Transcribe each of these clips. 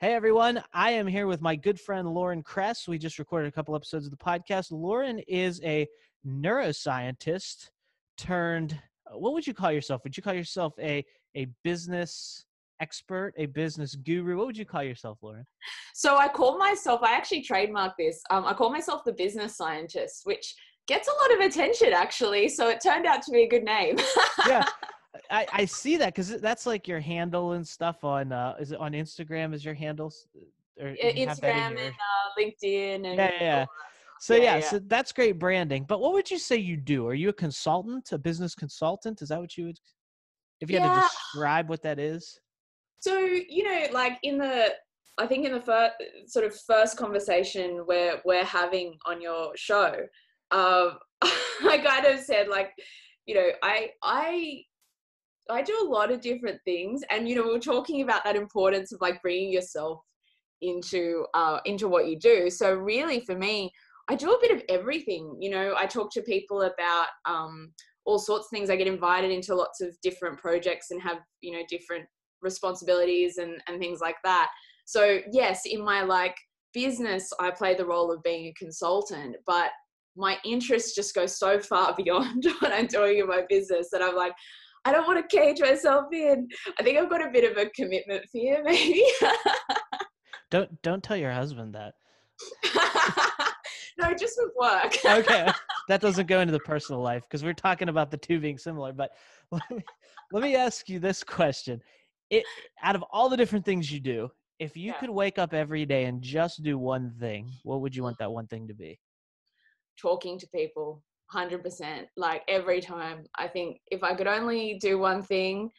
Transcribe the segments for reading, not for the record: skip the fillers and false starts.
Hey everyone, I am here with my good friend Lauren Kress. We just recorded a couple episodes of the podcast. Lauren is a neuroscientist turned, what would you call yourself? Would you call yourself a business expert, a business guru? What would you call yourself, Lauren? So I actually trademarked this. I call myself the business scientist, which gets a lot of attention actually. So it turned out to be a good name. Yeah, I see that because that's like your handle and stuff on, is it on Instagram is your handles? Or do you have that in Instagram your... and LinkedIn Yeah, and yeah, all yeah. that stuff. So Yeah, yeah, yeah. so that's great branding. But what would you say you do? Are you a consultant, a business consultant? Is that what you would, if you had to Yeah. describe what that is? So, like I think in the first conversation where we're having on your show, I kind of said like, I do a lot of different things, and we were talking about that importance of like bringing yourself into what you do. So really, for me, I do a bit of everything. I talk to people about all sorts of things. I get invited into lots of different projects and have different responsibilities and things like that. So yes, in my like business, I play the role of being a consultant, but my interests just go so far beyond what I'm doing in my business that I'm like, I don't want to cage myself in. I think I've got a bit of a commitment fear, maybe. Don't tell your husband that. No, just with work. Okay, that doesn't go into the personal life because we're talking about the two being similar. But let me ask you this question: out of all the different things you do, if you Yeah. could wake up every day and just do one thing, what would you want that one thing to be? Talking to people, 100%. Like every time, I think if I could only do one thing,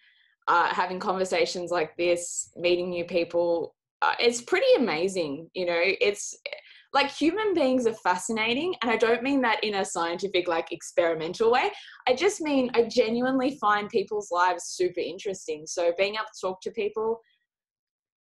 having conversations like this, meeting new people, it's pretty amazing. It's like human beings are fascinating. And I don't mean that in a scientific, like experimental way. I just mean I genuinely find people's lives super interesting. So being able to talk to people,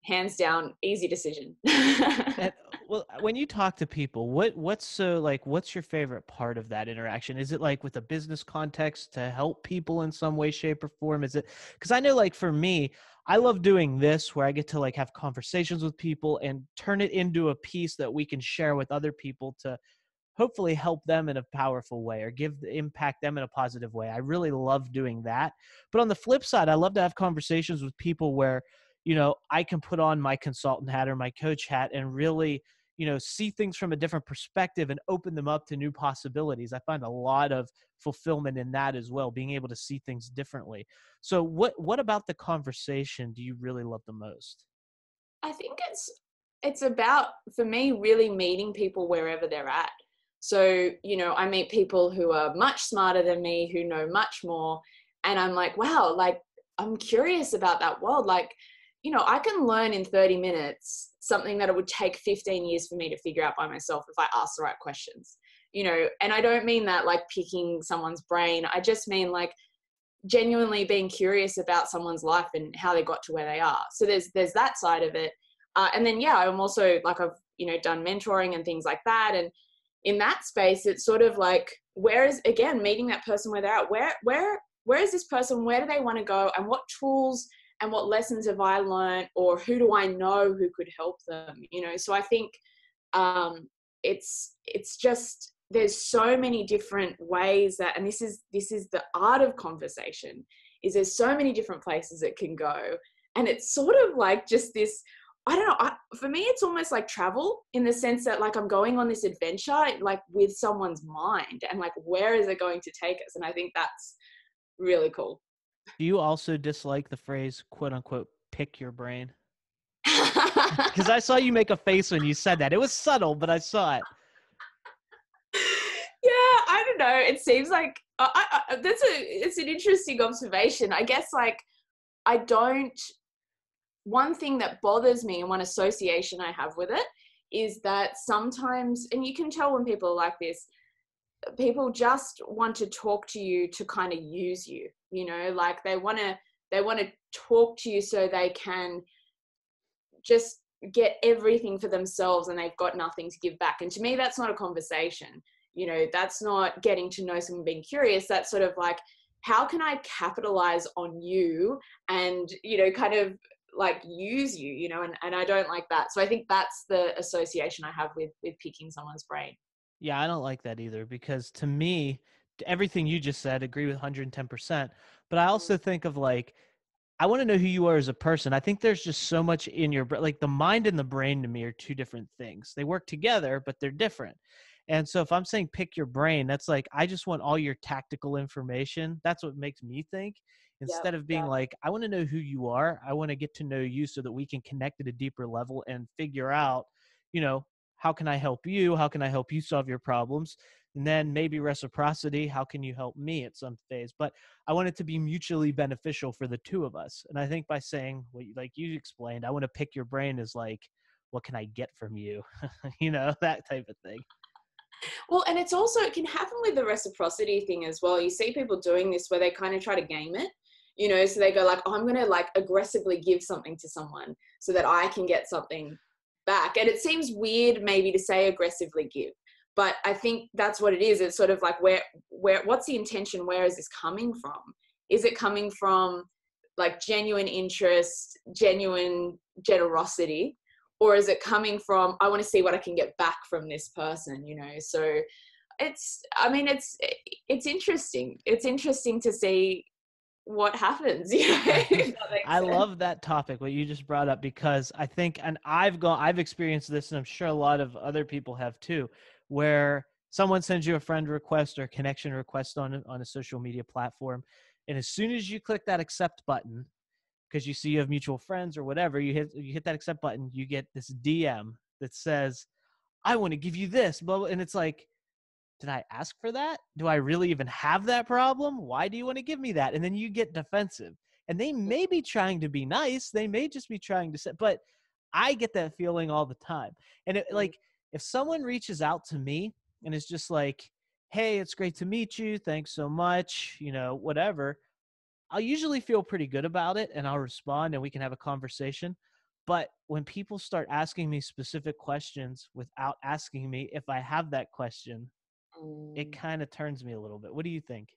hands down, easy decision. And well, when you talk to people, what's what's your favorite part of that interaction? Is it like with a business context to help people in some way, shape, or form? Is it because I know like for me, I love doing this where I get to like have conversations with people and turn it into a piece that we can share with other people to hopefully help them in a powerful way or impact them in a positive way. I really love doing that. But on the flip side, I love to have conversations with people where, I can put on my consultant hat or my coach hat and really, see things from a different perspective and open them up to new possibilities. I find a lot of fulfillment in that as well, being able to see things differently. So what about the conversation do you really love the most? I think it's about, for me, really meeting people wherever they're at. So, I meet people who are much smarter than me, who know much more. And I'm like, wow, like, I'm curious about that world. Like, I can learn in 30 minutes something that it would take 15 years for me to figure out by myself if I ask the right questions, and I don't mean that like picking someone's brain. I just mean like genuinely being curious about someone's life and how they got to where they are. So there's that side of it. And then, yeah, I'm also like, I've, done mentoring and things like that. And in that space, it's sort of like, where is, again, meeting that person where they're at, where is this person? Where do they want to go? And what tools and what lessons have I learned, or who do I know who could help them? So I think it's just, there's so many different ways that, and this is the art of conversation, is there's so many different places it can go. And it's sort of like just this, I don't know, for me, it's almost like travel, in the sense that like I'm going on this adventure, like with someone's mind, and like, where is it going to take us? And I think that's really cool. Do you also dislike the phrase, quote unquote, pick your brain? Because I saw you make a face when you said that. It was subtle, but I saw it. Yeah, I don't know. It seems like it's an interesting observation. I guess like I don't, one thing that bothers me and one association I have with it is that sometimes, and you can tell when people are like this, people just want to talk to you to kind of use you, like they want to talk to you so they can just get everything for themselves and they've got nothing to give back. And to me, that's not a conversation. That's not getting to know someone, being curious. That's sort of like, how can I capitalize on you and, kind of like use you, you know, and I don't like that. So I think that's the association I have with picking someone's brain. Yeah, I don't like that either, because to me, everything you just said, agree with 110%. But I Mm. also think of like, I want to know who you are as a person. I think there's just so much in your like the mind and the brain to me are two different things. They work together, but they're different. And so if I'm saying pick your brain, that's like I just want all your tactical information. That's what makes me think. Yep. Instead of being like, I want to know who you are. I want to get to know you so that we can connect at a deeper level and figure out, you know, how can I help you? How can I help you solve your problems? And then maybe reciprocity. How can you help me at some phase? But I want it to be mutually beneficial for the two of us. And I think by saying what like you explained, I want to pick your brain is like, what can I get from you? You know, that type of thing. Well, and it's also, it can happen with the reciprocity thing as well. You see people doing this where they kind of try to game it, you know, so they go like, oh, I'm going to like aggressively give something to someone so that I can get something back. And it seems weird maybe to say aggressively give, but I think that's what it is. It's sort of like what's the intention? Where is this coming from? Is it coming from like genuine interest, genuine generosity? Or is it coming from, I want to see what I can get back from this person, you know? So I mean, it's interesting. It's interesting to see what happens, you know, if that makes I sense. love that topic, what you just brought up, because I think, and I've experienced this, and I'm sure a lot of other people have too, where someone sends you a friend request or connection request on a social media platform. And as soon as you click that accept button, because you see you have mutual friends or whatever, you hit that accept button, you get this DM that says, I want to give you this, blah, blah. And it's like, did I ask for that? Do I really even have that problem? Why do you want to give me that? And then you get defensive. And they may be trying to be nice. They may just be trying to say, but I get that feeling all the time. And like, if someone reaches out to me and is just like, hey, it's great to meet you. Thanks so much. You know, whatever. I'll usually feel pretty good about it and I'll respond and we can have a conversation. But when people start asking me specific questions without asking me if I have that question, it Mm. kind of turns me a little bit. What do you think?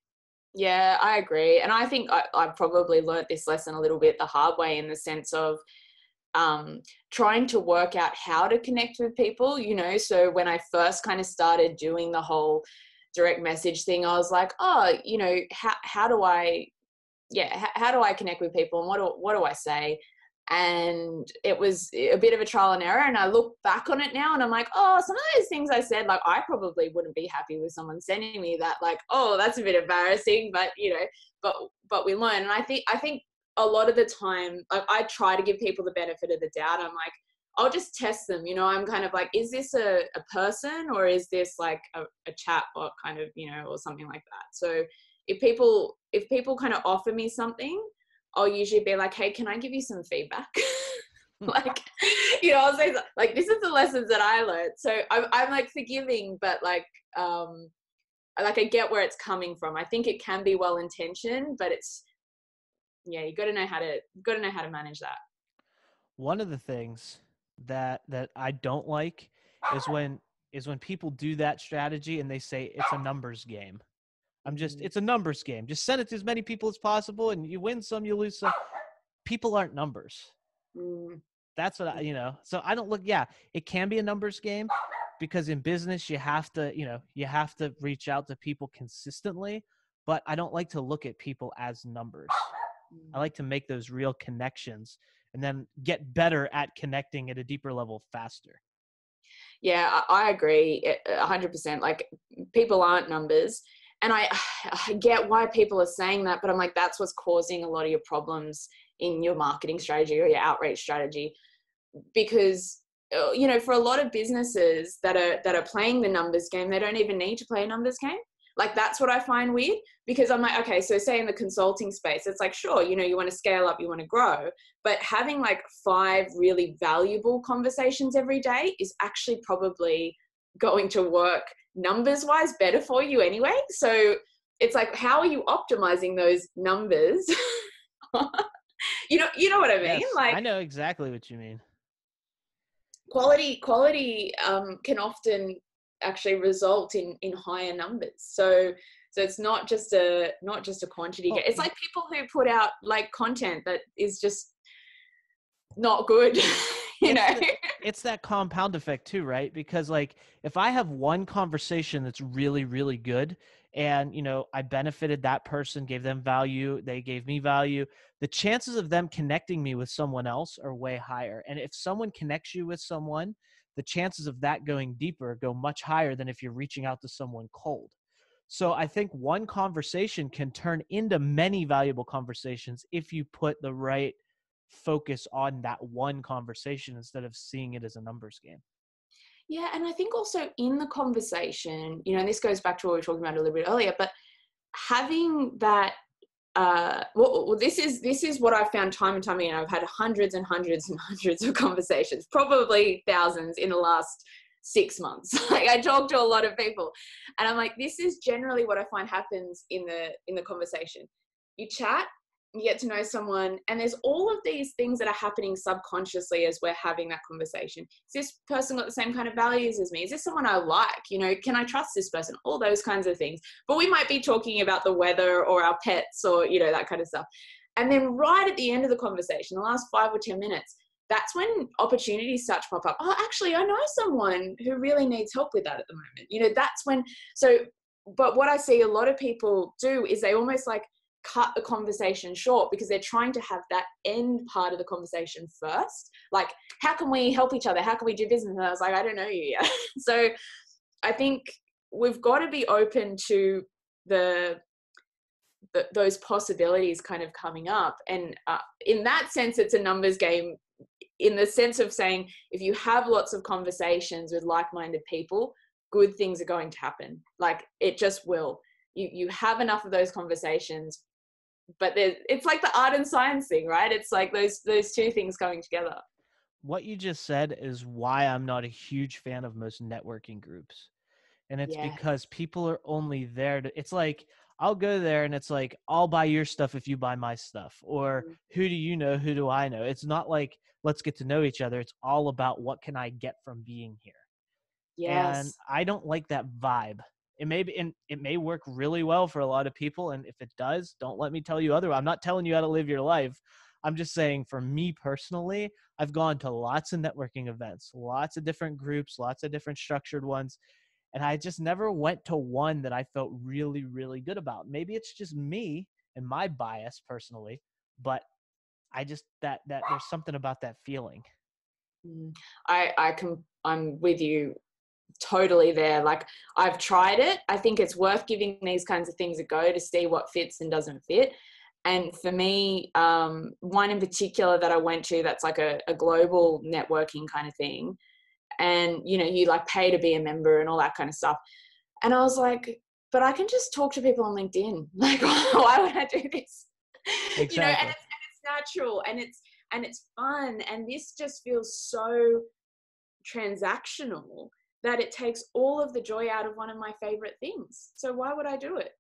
Yeah, I agree. And I think I probably learnt this lesson a little bit the hard way in the sense of trying to work out how to connect with people, you know. So when I first kind of started doing the whole direct message thing, I was like, oh, you know, how do I, yeah, how do I connect with people and what do I say? And it was a bit of a trial and error. And I look back on it now and I'm like, oh, some of those things I said, like I probably wouldn't be happy with someone sending me that, like, oh, that's a bit embarrassing, but you know, but we learn. And I think a lot of the time, like I try to give people the benefit of the doubt. I'm like, I'll just test them, you know. I'm kind of like, is this a person or is this like a chat bot kind of, you know, or something like that. So if people kind of offer me something, I'll usually be like, hey, can I give you some feedback? Like, you know, I'll say like, this is the lessons that I learned. So I'm like forgiving, but like I get where it's coming from. I think it can be well intentioned, but it's, yeah, you got to know how to manage that. One of the things that I don't like is when people do that strategy and they say it's a numbers game. Mm, It's a numbers game. Just send it to as many people as possible and you win some, you lose some. People aren't numbers. mm, That's what so I don't look, yeah, it can be a numbers game because in business you have to reach out to people consistently, but I don't like to look at people as numbers. I mm. like to make those real connections and then get better at connecting at a deeper level faster. Yeah, I agree 100%. Like people aren't numbers. And I get why people are saying that, but I'm like, that's what's causing a lot of your problems in your marketing strategy or your outreach strategy. Because you know, for a lot of businesses that are playing the numbers game, they don't even need to play a numbers game. Like that's what I find weird, because I'm like, okay, so say in the consulting space, it's like, sure, you know, you want to scale up, you want to grow, but having like 5 really valuable conversations every day is actually probably going to work numbers wise better for you anyway. So it's like, how are you optimizing those numbers? You know what I mean? Yes, Like I know exactly what you mean. quality can often actually result in higher numbers. So it's not just a quantity game. Well, It's like people who put out like content that is just not good. you it's know the, it's that compound effect too, right? Because like if I have one conversation that's really, really good and I benefited that person, gave them value, they gave me value, the chances of them connecting me with someone else are way higher. And if someone connects you with someone, the chances of that going deeper go much higher than if you're reaching out to someone cold. So I think one conversation can turn into many valuable conversations if you put the right focus on that one conversation instead of seeing it as a numbers game. Yeah, and I think also in the conversation, and this goes back to what we were talking about a little bit earlier, but having that this is what I've found time and time again. I've had hundreds and hundreds and hundreds of conversations, probably thousands in the last 6 months. Like I talk to a lot of people, and I'm like, this is generally what I find happens in the conversation. You chat, you get to know someone, and there's all of these things that are happening subconsciously as we're having that conversation. Is this person got the same kind of values as me? Is this someone I like? Can I trust this person? All those kinds of things. But we might be talking about the weather or our pets or that kind of stuff. And then right at the end of the conversation, the last 5 or 10 minutes, that's when opportunities start to pop up. Oh, actually, I know someone who really needs help with that at the moment. That's when, but what I see a lot of people do is they almost like cut the conversation short because they're trying to have that end part of the conversation first. Like, how can we help each other? How can we do business? And I was like, I don't know you yet. So I think we've got to be open to those possibilities kind of coming up. And in that sense, it's a numbers game in the sense of saying, if you have lots of conversations with like-minded people, good things are going to happen. Like it just will. You have enough of those conversations, but it's like the art and science thing, right? It's like those two things coming together. What you just said is why I'm not a huge fan of most networking groups. And it's Yeah. because people are only there to, it's like, I'll go there and it's like, I'll buy your stuff if you buy my stuff. Or who do you know? Who do I know? It's not like, let's get to know each other. It's all about what can I get from being here? And Yes. I don't like that vibe. It may be, and it may work really well for a lot of people. And if it does, don't let me tell you otherwise. I'm not telling you how to live your life. I'm just saying for me personally, I've gone to lots of networking events, lots of different groups, lots of different structured ones. And I just never went to one that I felt really, really good about. Maybe it's just me and my bias personally, but I just, that there's something about that feeling. I'm with you totally there. Like I've tried it. I think it's worth giving these kinds of things a go to see what fits and doesn't fit. And for me, one in particular that I went to, that's like a global networking kind of thing. And, you like pay to be a member and all that kind of stuff. And I was like, but I can just talk to people on LinkedIn. Like, why would I do this? And Exactly. it's natural and it's fun. And this just feels so transactional that it takes all of the joy out of one of my favorite things. So why would I do it?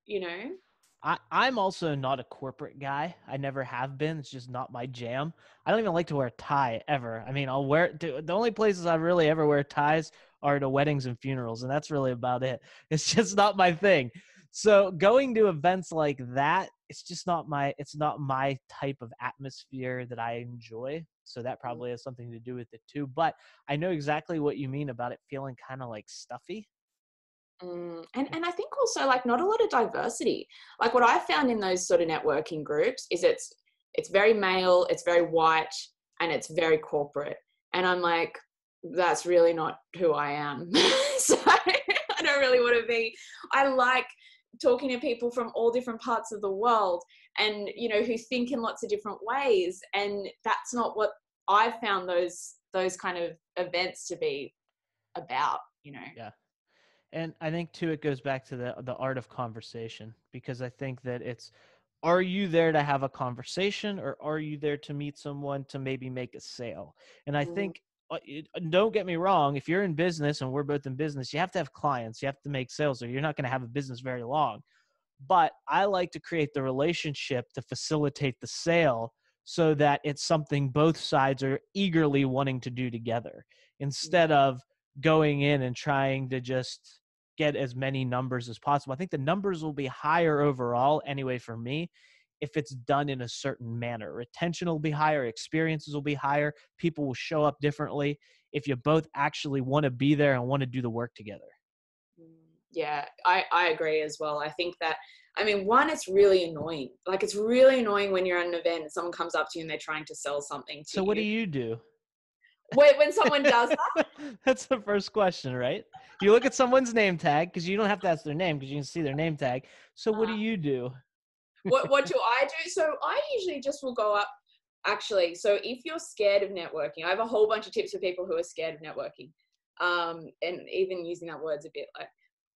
I'm also not a corporate guy. I never have been. It's just not my jam. I don't even like to wear a tie ever. I mean, I'll wear the only places I really ever wear ties are to weddings and funerals, and that's really about it. It's just not my thing. So going to events like that, it's not my type of atmosphere that I enjoy. So that probably has something to do with it too. But I know exactly what you mean about it feeling kind of like stuffy. And I think also like not a lot of diversity. Like what I found in those sort of networking groups is it's very male, it's very white, and it's very corporate. And I'm like, that's really not who I am. So I don't really want to be. I like talking to people from all different parts of the world and who think in lots of different ways. And that's not what I've found those kind of events to be about. Yeah. And I think too, it goes back to the art of conversation, because I think that it's, are you there to have a conversation or are you there to meet someone to maybe make a sale? And I Mm, think, don't get me wrong, if you're in business and we're both in business, you have to have clients, you have to make sales, or you're not going to have a business very long. But I like to create the relationship to facilitate the sale so that it's something both sides are eagerly wanting to do together, instead of going in and trying to just get as many numbers as possible. I think the numbers will be higher overall anyway for me if it's done in a certain manner. Retention will be higher, experiences will be higher, people will show up differently if you both actually want to be there and want to do the work together. Yeah, I agree as well. I think that, I mean, one, it's really annoying. Like, it's really annoying when you're at an event and someone comes up to you and they're trying to sell something to So you. what do you do? When someone does that? That's the first question, right? You look at someone's name tag, because you don't have to ask their name because you can see their name tag. So what do you do? What do I do? So I usually just will go up, actually. So if you're scared of networking, I have a whole bunch of tips for people who are scared of networking. And even using that word's a bit like,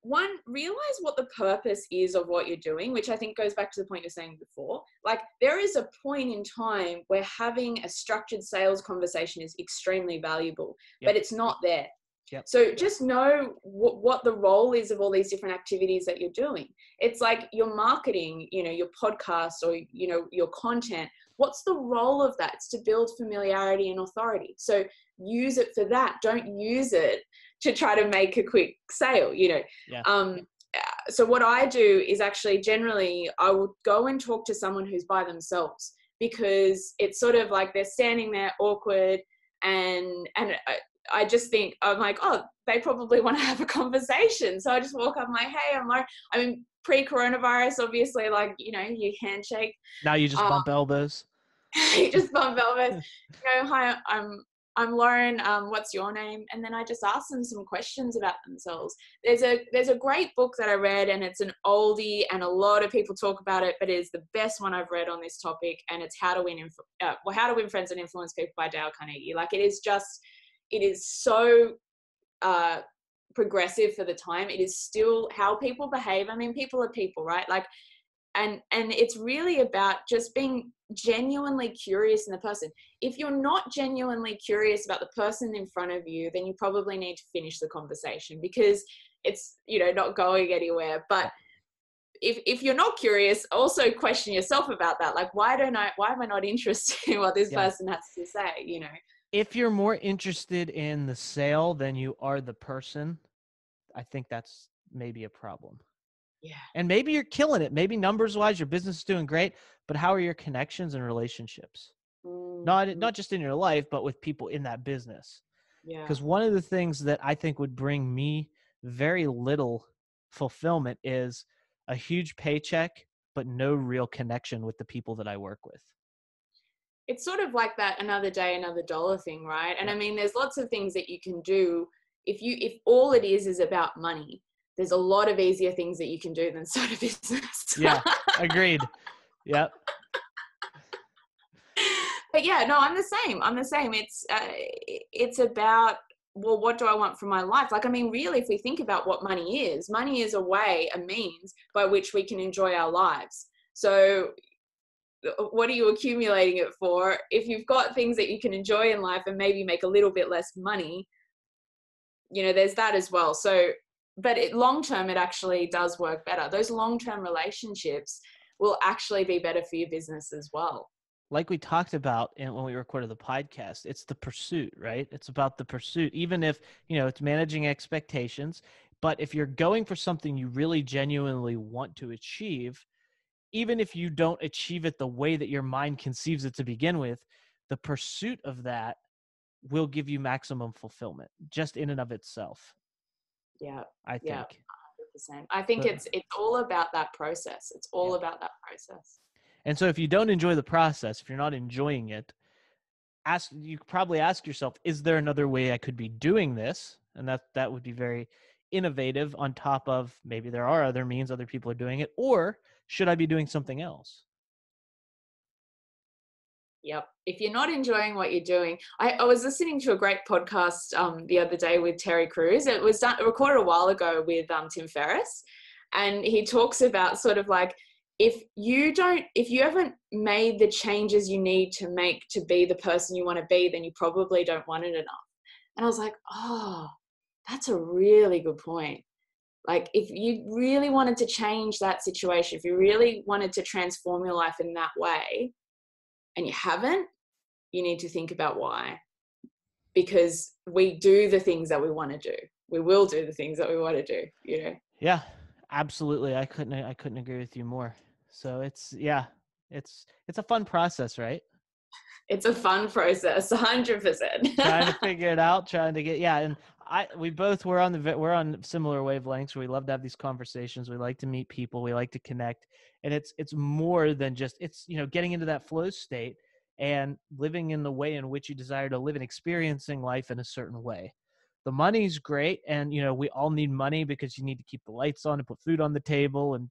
one, realize what the purpose is of what you're doing, which I think goes back to the point you're saying before. Like, there is a point in time where having a structured sales conversation is extremely valuable, but it's not there. Yep. So just know what the role is of all these different activities that you're doing. It's like your marketing, your podcast, or, your content. What's the role of that? It's to build familiarity and authority. So use it for that. Don't use it to try to make a quick sale, Yeah. So what I do is actually, generally, I will go and talk to someone who's by themselves, because it's sort of like they're standing there awkward, and I just think, I'm like, oh, they probably want to have a conversation. So I just walk up, I'm like, hey, I'm Lauren. I mean, pre-coronavirus, obviously, like, you handshake. Now you just bump elbows. You just bump elbows. Hi, I'm Lauren. What's your name? And then I just ask them some questions about themselves. There's a great book that I read, and it's an oldie, and a lot of people talk about it, but it is the best one I've read on this topic. And it's How to Win Friends and Influence People by Dale Carnegie. Like, it is so progressive for the time. It is still how people behave. I mean, people are people, right? Like, and it's really about just being genuinely curious in the person. If you're not genuinely curious about the person in front of you, then you probably need to finish the conversation, because it's, not going anywhere. But if you're not curious, also question yourself about that. Like, why am I not interested in what this person has to say, If you're more interested in the sale than you are the person, I think that's maybe a problem. Yeah. And maybe you're killing it. Maybe numbers wise, your business is doing great, but how are your connections and relationships? Not just in your life, but with people in that business. Yeah. Because one of the things that I think would bring me very little fulfillment is a huge paycheck, but no real connection with the people that I work with. It's sort of like that another day, another dollar thing, right? And I mean, there's lots of things that you can do. If all it is about money, there's a lot of easier things that you can do than start a business. Yeah, agreed. Yep. But yeah, no, I'm the same. It's about, well, what do I want from my life? Like, I mean, really, if we think about what money is a way, a means by which we can enjoy our lives. So what are you accumulating it for? If you've got things that you can enjoy in life and maybe make a little bit less money, there's that as well. So, but long-term, it actually does work better. Those long-term relationships will actually be better for your business as well. Like we talked about when we recorded the podcast, it's the pursuit, right? It's about the pursuit, even if, it's managing expectations. But if you're going for something you really genuinely want to achieve, even if you don't achieve it the way that your mind conceives it to begin with, the pursuit of that will give you maximum fulfillment just in and of itself. Yeah. I think. Yeah, 100%. I think it's all about that process. It's all about that process. And so if you don't enjoy the process, if you're not enjoying it, you probably ask yourself, is there another way I could be doing this? And that would be very innovative, on top of maybe there are other means other people are doing it, or should I be doing something else? Yep. If you're not enjoying what you're doing, I was listening to a great podcast the other day with Terry Crews. It was recorded a while ago with Tim Ferriss, and he talks about sort of like, if you haven't made the changes you need to make to be the person you want to be, then you probably don't want it enough. And I was like, oh, that's a really good point. Like, if you really wanted to change that situation, if you really wanted to transform your life in that way, and you haven't, you need to think about why. Because we do the things that we want to do. We will do the things that we want to do, Yeah, absolutely. I couldn't agree with you more. So it's, It's a fun process, right? It's a fun process, 100%. Trying to figure it out, trying to get, yeah. And we both, we're on similar wavelengths. We love to have these conversations. We like to meet people. We like to connect. And it's more than just, it's, getting into that flow state and living in the way in which you desire to live and experiencing life in a certain way. The money's great. And, we all need money because you need to keep the lights on and put food on the table and,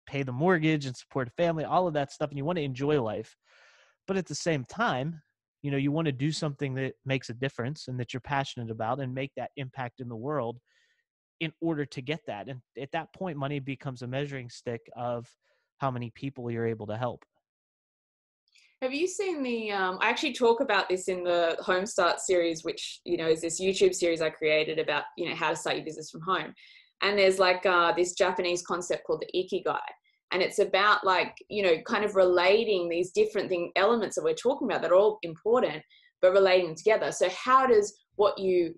pay the mortgage and support a family, all of that stuff. And you want to enjoy life. But at the same time, you want to do something that makes a difference and that you're passionate about and make that impact in the world in order to get that. And at that point, money becomes a measuring stick of how many people you're able to help. Have you seen I actually talk about this in the Home Start series, which, is this YouTube series I created about, how to start your business from home. And there's like this Japanese concept called the ikigai. And it's about like, kind of relating these different elements that we're talking about that are all important, but relating them together. So how does what you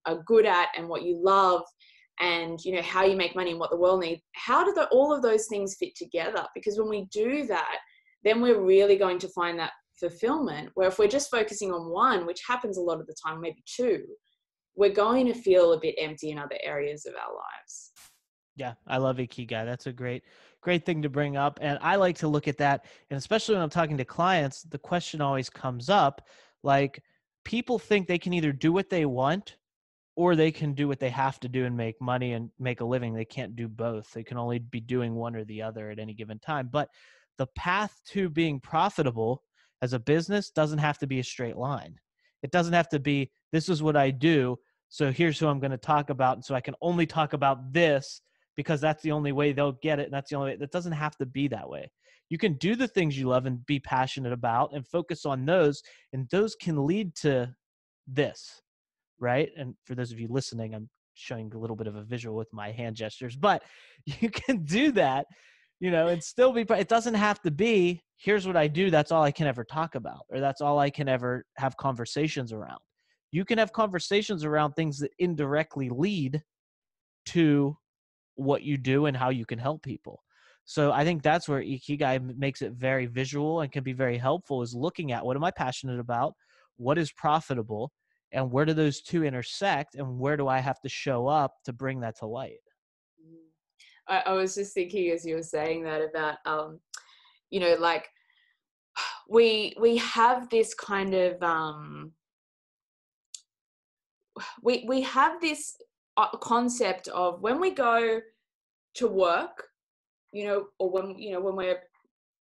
are good at and what you love and, how you make money and what the world needs, how do all of those things fit together? Because when we do that, then we're really going to find that fulfillment, where if we're just focusing on one, which happens a lot of the time, maybe two, we're going to feel a bit empty in other areas of our lives. Yeah, I love Ikigai. That's a great thing to bring up. And I like to look at that. And especially when I'm talking to clients, the question always comes up, like, people think they can either do what they want or they can do what they have to do and make money and make a living. They can't do both. They can only be doing one or the other at any given time. But the path to being profitable as a business doesn't have to be a straight line. It doesn't have to be, this is what I do, so here's who I'm going to talk about. And so I can only talk about this because that's the only way they'll get it. And that's the only way. That doesn't have to be that way. You can do the things you love and be passionate about and focus on those. And those can lead to this, right? And for those of you listening, I'm showing a little bit of a visual with my hand gestures, but you can do that, and still be, it doesn't have to be, here's what I do, that's all I can ever talk about, or that's all I can ever have conversations around. You can have conversations around things that indirectly lead to what you do and how you can help people. So I think that's where Ikigai makes it very visual and can be very helpful, is looking at, what am I passionate about? What is profitable? And where do those two intersect? And where do I have to show up to bring that to light? I was just thinking as you were saying that about, like we have this kind of, we have this concept of when we go to work, or when we're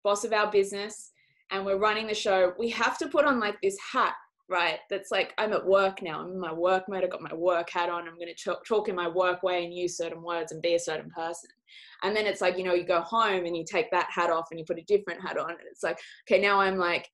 boss of our business and we're running the show, we have to put on like this hat, right? That's like, I'm at work now. I'm in my work mode. I've got my work hat on. I'm going to talk in my work way and use certain words and be a certain person. And then it's like, you go home and you take that hat off and you put a different hat on. And it's like, okay, now I'm like,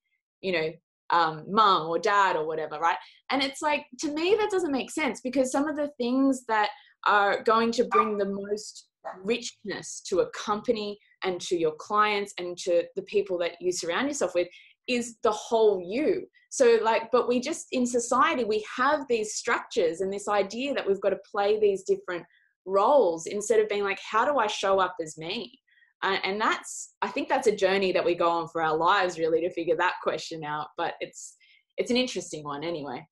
mom or dad or whatever, right? And it's like, to me, that doesn't make sense, because some of the things that are going to bring the most richness to a company and to your clients and to the people that you surround yourself with is the whole you. So like, but we just, in society, we have these structures and this idea that we've got to play these different roles instead of being like, how do I show up as me? And I think that's a journey that we go on for our lives, really, to figure that question out. But it's an interesting one anyway.